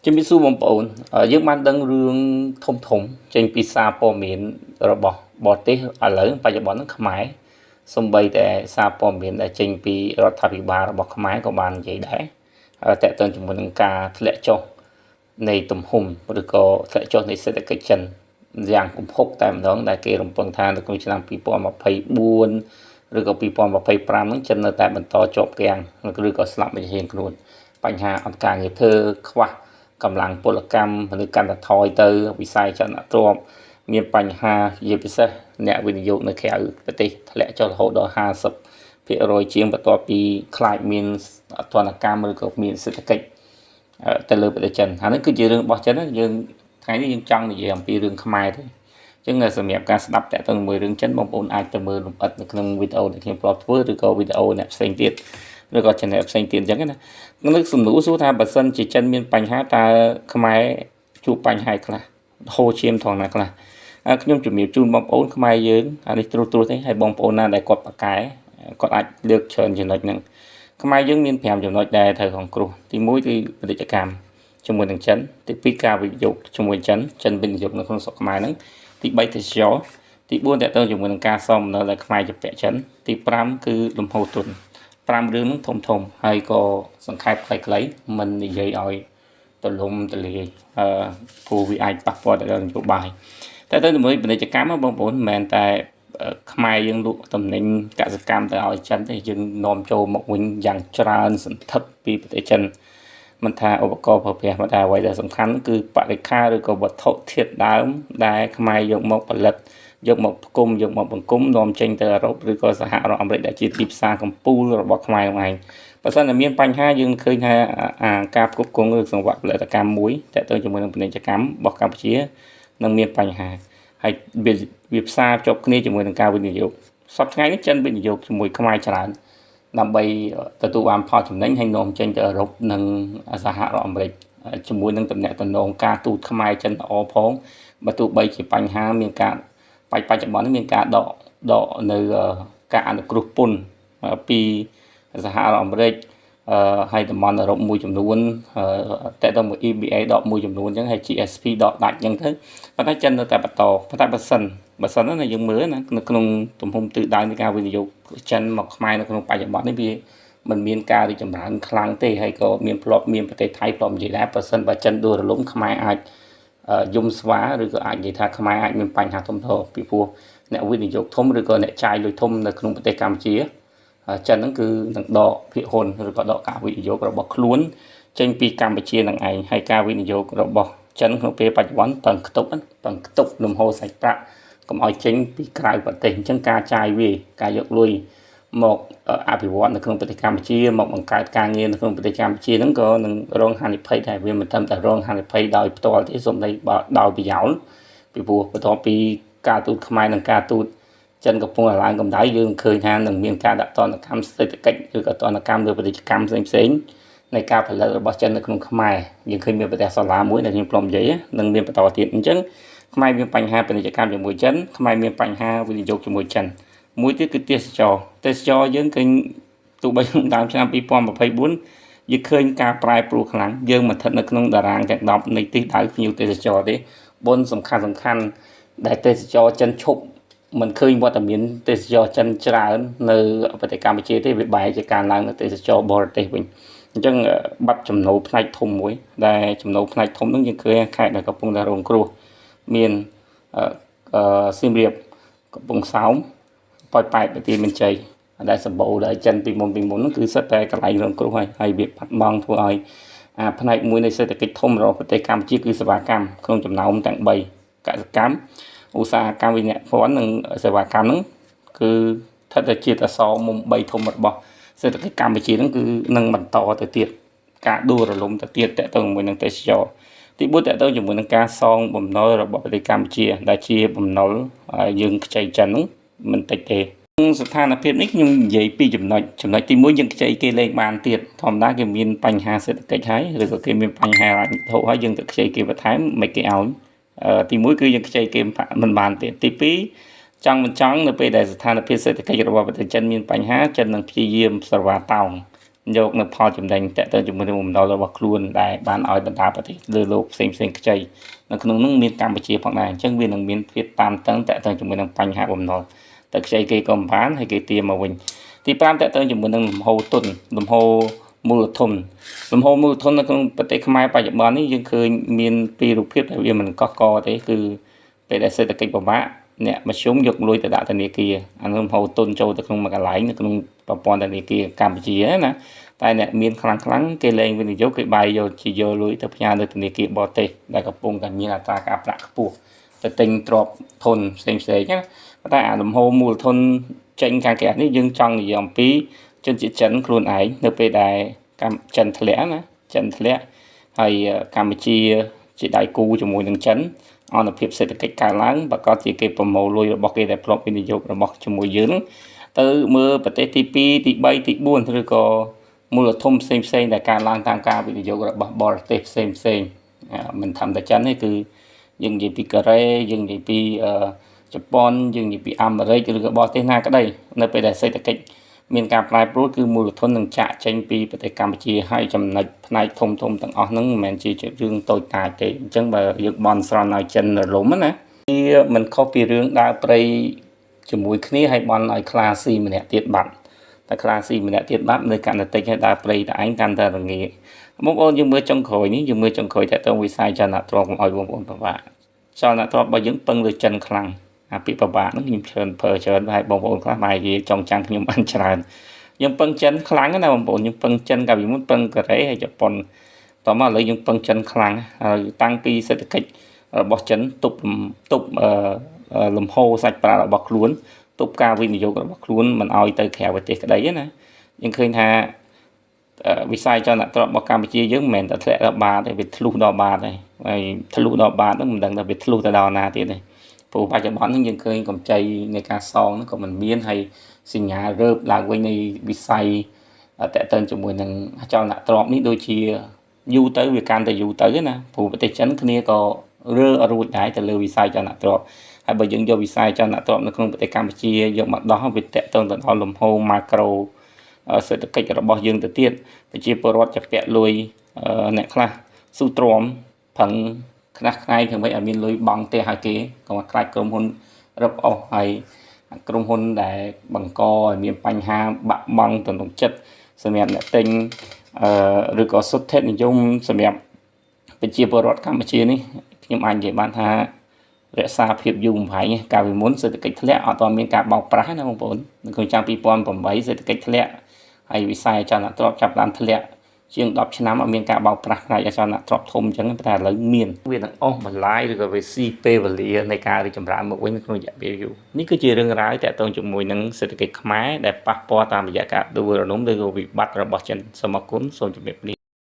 ជំរាបសួរបងប្អូនយើងបានដឹងរឿងធំចេញពីសារព័ត៌មានរបស់បរទេសឥឡូវបច្ចុប្បន្នហ្នឹងខ្មែរសំបីតែសារព័ត៌មានដែលចេញពីរដ្ឋាភិបាលរបស់ខ្មែរក៏បាននិយាយដែរតើតើជាមួយនឹងការធ្លាក់ចុះនៃទំហំឬក៏ធ្លាក់ចុះនៃសេដ្ឋកិច្ចចិនយ៉ាងគំហុកតែម្ដងដែលគេរំពឹងថានៅក្នុងឆ្នាំ2024ឬក៏2025ហ្នឹងចិននៅតែបន្តជាប់គាំងឬក៏ស្លាប់មួយរៀងខ្លួនបញ្ហាអន្តការងារធ្វើខ្វះកម្លាំងពលកម្មឬកាន់តែថយទៅវិស័យចលនាទ្រព្យមានបញ្ហាជាពិសេសអ្នកវិនិយោគនៅក្រៅប្រទេសធ្លាក់ចុះរហូតដល់50%ជាងបន្ទាប់ពីខ្លាចមានអធនកម្មឬក៏មានសេដ្ឋកិច្ចទៅលើប្រទេសចិនហើយនេះគឺជារឿងរបស់ចិនយើងថ្ងៃនេះយើងចង់និយាយអំពីរឿងខ្មែរទេអញ្ចឹងសម្រាប់ការស្ដាប់តើទៅជាមួយរឿងចិនបងប្អូនអាចទៅមើលលម្អិតនៅក្នុងវីដេអូដែលខ្ញុំធ្លាប់ធ្វើឬក៏វីដេអូអ្នកផ្សេងទៀតឬក៏ channel ផ្សេងទៀតអញ្ចឹងណានឹងសំណួរសួរថាបើសិនជាចិនមានបញ្ហាតើខ្មែរជួបបញ្ហាខ្លះហូរឈាមថងណាខ្លះខ្ញុំជំរាបជូនបងប្អូនខ្មែរយើងអានេះត្រួសទេហើយបងប្អូនណាដែលគាត់ប៉ាកែគាត់អាចលើកច្រើនចំណុចហ្នឹងខ្មែរយើងមាន5ចំណុចដែលត្រូវសង្គ្រោះទី1គឺពាណិជ្ជកម្មជាមួយនឹងចិនទី2ការវិនិយោគជាមួយចិនវិនិយោគនៅក្នុងស្រុកខ្មែរហ្នឹងទី3ទេសចរទី4តើតើជាមួយនឹងការសងបំណុលដែលខ្មែរជាពាក់ចិនទី5គឺលំហូរទុន5រឿងហ្នឹងធំហើយក៏សង្ខេបខ្លីៗមិននិយាយឲ្យទលំទលាយព្រោះវាអាចប៉ះពាល់ទៅដល់នយោបាយតែទៅជាមួយពាណិជ្ជកម្មបងប្អូនមិនមែនតែខ្មែរយើងលក់តំណែងកសិកម្មទៅឲ្យចិនទេយើងនាំចូលមកវិញយ៉ាងច្រើនសន្ធឹកពីប្រទេសចិនមិនថាឧបករណ៍ប្រើប្រាស់មិនថាអ្វីដែលសំខាន់គឺបរិក្ខារឬក៏វត្ថុធាតុដើមដែលខ្មែរយកមកផលិតយកមកផ្គុំយកមកបង្គុំនាំចេញទៅអឺរ៉ុបឬក៏សហរដ្ឋអាមេរិកដែលជាទីផ្សារកំពូលរបស់ខ្មែរហ្នឹងឯងបើសិនតែមានបញ្ហាយើងឃើញថាការផ្គត់ផ្គង់ឬសង្វាក់ផលិតកម្មមួយតើទៅជាមួយនឹងពាណិជ្ជកម្មរបស់កម្ពុជានឹងមានបញ្ហាហើយវាផ្សារជាប់គ្នាជាមួយនឹងការវិនិយោគសប្តាហ៍ថ្ងៃនេះចិនវិនិយោគជាមួយខ្មែរច្រើនដើម្បីទទួលបានផលចំណេញហើយនាំចេញទៅអឺរ៉ុបនិងសហរដ្ឋអាមេរិកជាមួយនឹងតំណែងតំណងការទូតខ្មែរចិនល្អផងបើទោះបីជាបញ្ហាមានការបច្ចុប្បន្នមានការដកនៅការអនុគ្រោះពន្ធពីសហរដ្ឋអាមេរិកហើយតំបន់អឺរ៉ុបមួយចំនួនតែទៅមួយ EBA ដកមួយចំនួនអញ្ចឹងហើយ GSP ដកដាច់អញ្ចឹងទៅប៉ុន្តែចិននៅតែបន្តប៉ុន្តែបើសិនណាយើងមើលណានៅក្នុងទំហំទិសដៅនៃការវិនិយោគចិនមកខ្មែរនៅក្នុងបច្ចុប្បន្ននេះវាមិនមានការរីកចម្រើនខ្លាំងទេហើយក៏មានប្រទេសថៃធ្លាប់និយាយដែរបើសិនបើចិនដួលរលំខ្មែរអាចយំស្វាឬក៏អាចនិយាយថាខ្មែរអាចមានបញ្ហាធំធំពីព្រោះអ្នកវិនិយោគធំឬក៏អ្នកចាយលុយធំនៅក្នុងប្រទេសកម្ពុជាចិនហ្នឹងគឺនឹងដកភាគហ៊ុនឬក៏ដកការវិនិយោគរបស់ខ្លួនចេញពីកម្ពុជានឹងឯងហើយការវិនិយោគរបស់ចិនក្នុងពេលបច្ចុប្បន្នតឹងខ្ទប់លំហូរសាច់ប្រាក់កុំឲ្យចេញពីក្រៅប្រទេសអញ្ចឹងការចាយវាការយកលុយមកអភិវឌ្ឍនៅក្នុងប្រទេសកម្ពុជាមកបង្កើតការងារនៅក្នុងប្រទេសកម្ពុជាហ្នឹងក៏នឹងរងហានិភ័យដែរវាមិនត្រឹមតែរងហានិភ័យដោយផ្ទាល់ទេសូម្បីបើដោយប្រយោលពីព្រោះបន្ទាប់ពីការទូតខ្មែរនិងការទូតចិនកំពុងឡើងកម្ដៅយើងឃើញថានឹងមានការដាក់ទណ្ឌកម្មសេដ្ឋកិច្ចឬក៏ទណ្ឌកម្មលើពាណិជ្ជកម្មផ្សេងនៃការផលិតរបស់ចិននៅក្នុងខ្មែរយើងឃើញមានប្រទេសសូឡាមួយដែលខ្ញុំព្រមនិយាយនឹងមានបន្តទៀតអញ្ចឹងខ្មែរមានបញ្ហាពាណិជ្ជកម្មជាមួយចិនខ្មែរមានបញ្ហាវិនិយោគជាមួយចិនមួយទៀតគឺទេសចរយើងឃើញទោះបីក្នុងដើមឆ្នាំ2024យើងឃើញការប្រែប្រួលខ្លាំងយើងមិនស្ថិតនៅក្នុងតារាងទាំង10នៃទិសដៅភ្ញៀវទេសចរទេបុណ្យសំខាន់ដែលទេសចរចិនឈប់មិនឃើញវត្តមានទេសចរចិនច្រើននៅប្រទេសកម្ពុជាទេវាបែរជាការឡើងនៅទេសចរបរទេសវិញអញ្ចឹងបាត់ចំណូលផ្នែកធំមួយដែលចំណូលផ្នែកធំហ្នឹងយើងឃើញខេត្តដែលកំពុងតែរងគ្រោះមានសៀមរាបកំពង់សោមប៉ោយប៉ែតប្រទីមានជ័យដែលសម្បូរដែលចិនពីមុនហ្នឹងគឺសិតតែកន្លែងរងគ្រោះហើយវាបាត់បង់ធ្វើឲ្យផ្នែកមួយនៃសេដ្ឋកិច្ចធំរបស់ប្រទេសកម្ពុជាគឺសេវាកម្មក្នុងចំណោមទាំង3កសិកម្មឧស្សាហកម្មវិនិយោគនិងសេវាកម្មហ្នឹងគឺស្ថិតតែជាអសរមុំ3ធំរបស់សេដ្ឋកិច្ចកម្ពុជាហ្នឹងគឺនឹងបន្តទៅទៀតការដួលរលំទៅទៀតតទៅជាមួយនឹងទេសចរទី4តទៅជាមួយនឹងការសងបំណុលរបស់ប្រទេសកម្ពុជាដែលជាបំណុលយើងខ្ចីចិនហ្នឹងមិនតិចទេស្ថានភាពនេះខ្ញុំនិយាយពីចំណុចទី1យើងខ្ចីគេលេងបានទៀតធម្មតាគេមានបញ្ហាសេដ្ឋកិច្ចហើយឬក៏គេមានបញ្ហាហិរញ្ញវត្ថុហើយយើងទៅខ្ចីគេបន្ថែមមិនគេឲ្យទី1គឺយើងខ្ចីគេមិនបានទៀតទី2ចង់មិនចង់នៅពេលដែលស្ថានភាពសេដ្ឋកិច្ចរបស់ប្រទេសចិនមានបញ្ហាចិននឹងព្យាយាមស្រវាតោង យកនៅផលចំណេញតើទៅជាមួយនឹងបំណុលរបស់ខ្លួនដែលបានឲ្យបណ្ដាប្រទេសលើលោកផ្សេងខ្ចីនៅក្នុងនោះមានកម្ពុជាផងដែរអញ្ចឹងវានឹងមានភាពតានតឹងតើទៅជាមួយនឹងបញ្ហាបំណុលតែខ្ចីគេក៏មិនបានហើយគេទារមកវិញទី5តើទៅជាមួយនឹងលំហូរទុនលំហូរមូលធននៅក្នុងប្រទេសខ្មែរបច្ចុប្បន្ននេះយើងឃើញមានពីររូបភាពដែលវាមិនកកកទេគឺពេលដែលសេដ្ឋកិច្ចពិបាកអ្នកមធ្យមយកលុយទៅដាក់ធនាគារអានោះលំហូរទុនចូលទៅក្នុងមួយកន្លែងនៅក្នុងប្រព័ន្ធធនាគារកម្ពុជាណាតែអ្នកមានខ្លាំងគេលែងវិនិយោគគេបាយយកជាយកលុយទៅផ្ញើទៅធនាគារបរទេសដែលកំពុងតែមានអត្រាការប្រាក់ខ្ពស់ទៅទិញទ្រព្យធនផ្សេងណាតែអាលំហូរមូលធនចេញខាងក្រៅនេះយើងចង់និយាយអំពីជនជាតិចិនខ្លួនឯងនៅពេលដែលចិនធ្លាក់ណាចិនធ្លាក់ហើយកម្ពុជាជាដៃគូជាមួយនឹងចិនអនុភាពសេដ្ឋកិច្ចកើនឡើងប្រកបជាគេប្រមូលលុយរបស់គេដែលធ្លាប់វិនិយោគរបស់ជាមួយយើងទៅមើលប្រទេសទី2ទី3ទី4ឬក៏មូលធនផ្សេងដែលកើនឡើងតាមការវិនិយោគរបស់បរទេសផ្សេងមិនថាតែចិនទេគឺយើងនិយាយពីកូរ៉េយើងនិយាយពីជប៉ុនយើងនិយាយពីអាមេរិកឬក៏បរទេសណាក្តីនៅពេលដែលសេដ្ឋកិច្ចមានការប្រែប្រួលគឺមូលធននឹងចាក់ចេញពីប្រទេសកម្ពុជាហើយចំណុចផ្នែកធំទាំងអស់ហ្នឹងមិនមែនជារឿងតូចតាចទេអញ្ចឹងបើយើងបន់ស្រន់ឲ្យចិនរលំណាវាមិនខុសពីរឿងដើរព្រៃជាមួយគ្នាហើយបន់ឲ្យខ្លាស៊ីម្នាក់ទៀតបាត់តែខ្លាស៊ីម្នាក់ទៀតបាត់នៅកាន់តែតិចហើយដើរព្រៃតែឯងកាន់តែរងាបងប្អូនយើងមើលចុងក្រោយនេះយើងមើលចុងក្រោយតើតើវិស័យចលនាទ្រព្យឲ្យបងប្អូនពិបាកចលនាទ្រព្យរបស់យើងពឹងលើចិនខ្លាំងអាពីពិបាកហ្នឹងខ្ញុំច្រើនហើយបងប្អូនខ្លះបែរជាចង់ចាំខ្ញុំបានច្រើនយើងពឹងចិនខ្លាំងណាបងប្អូនយើងពឹងចិនកាលពីមុនពឹងកូរ៉េហើយជប៉ុនតោះមកឥឡូវយើងពឹងចិនខ្លាំងហើយតាំងពីសេដ្ឋកិច្ចរបស់ចិនទប់លំហូរសាច់ប្រាក់របស់ខ្លួនទប់ការវិនិយោគរបស់ខ្លួនមិនឲ្យទៅក្រៅប្រទេសក្តីណាយើងឃើញថាវិស័យចលនាទ្រព្យរបស់កម្ពុជាយើងមិនមែនតែធ្លាក់ដល់បាតទេវាធ្លុះដល់បាតហើយធ្លុះដល់បាតហ្នឹងមិនដឹងថាវាធ្លុះទៅដល់ណាទៀតទេព្រោះបច្ចុប្បន្នហ្នឹងយើងឃើញកម្ចីនៃការសងហ្នឹងក៏មិនមានហើយសញ្ញារើបឡើងវិញនៃវិស័យតេតិនជាមួយនឹងចលនាទ្រព្យនេះដូចជាយូរទៅវាកាន់តែយូរទៅណាព្រោះប្រទេសចិនគ្នាក៏រើរួចដែរទៅលើវិស័យចលនាទ្រព្យហើយបើយើងយកវិស័យចលនាទ្រព្យនៅក្នុងប្រទេសកម្ពុជាយកមកដោះវាតេតងទៅដល់លំហូរម៉ាក្រូសេដ្ឋកិច្ចរបស់យើងទៅទៀតប្រជាពលរដ្ឋចាក់ពាក់លុយអ្នកខ្លះស៊ូទ្រាំផឹងខ្នះខ្នែងធ្វើម៉េចឲ្យមានលុយបង់ផ្ទះឲ្យគេក៏មកខ្លាចក្រុមហ៊ុនរឹបអូសហើយក្រុមហ៊ុនដែលបង្កឲ្យមានបញ្ហាបាក់បង់ទំនុកចិត្តសម្រាប់អ្នកទិញឬក៏សុទ្ធិនិយមសម្រាប់ប្រជាពលរដ្ឋកម្ពុជានេះខ្ញុំអាចនិយាយបានថារក្សាភាពយូរបំផាយកាលពីមុនសេដ្ឋកិច្ចធ្លាក់អត់ទាន់មានការបោកប្រាស់ណាបងប្អូននៅក្នុងឆ្នាំ2008សេដ្ឋកិច្ចធ្លាក់ហើយវិស័យអចលនទ្រព្យចាប់បានធ្លាក់ជាង10ឆ្នាំអត់មានការបោកប្រាស់ផ្នែកអចលនទ្រព្យធំអញ្ចឹងតែឥឡូវមានវានឹងអស់បន្លាយឬក៏វាស៊ីពេលវេលានៃការរីកចម្រើនមកវិញនៅក្នុងរយៈពេលយូរនេះគឺជារឿងរ៉ាវតាក់ទងជាមួយនឹងសេដ្ឋកិច្ចខ្មែរដែលប៉ះពាល់តាមរយៈការដួលរំលំឬក៏វិបត្តិរបស់ចិនសូមអរគុណសូមជម្រាបលា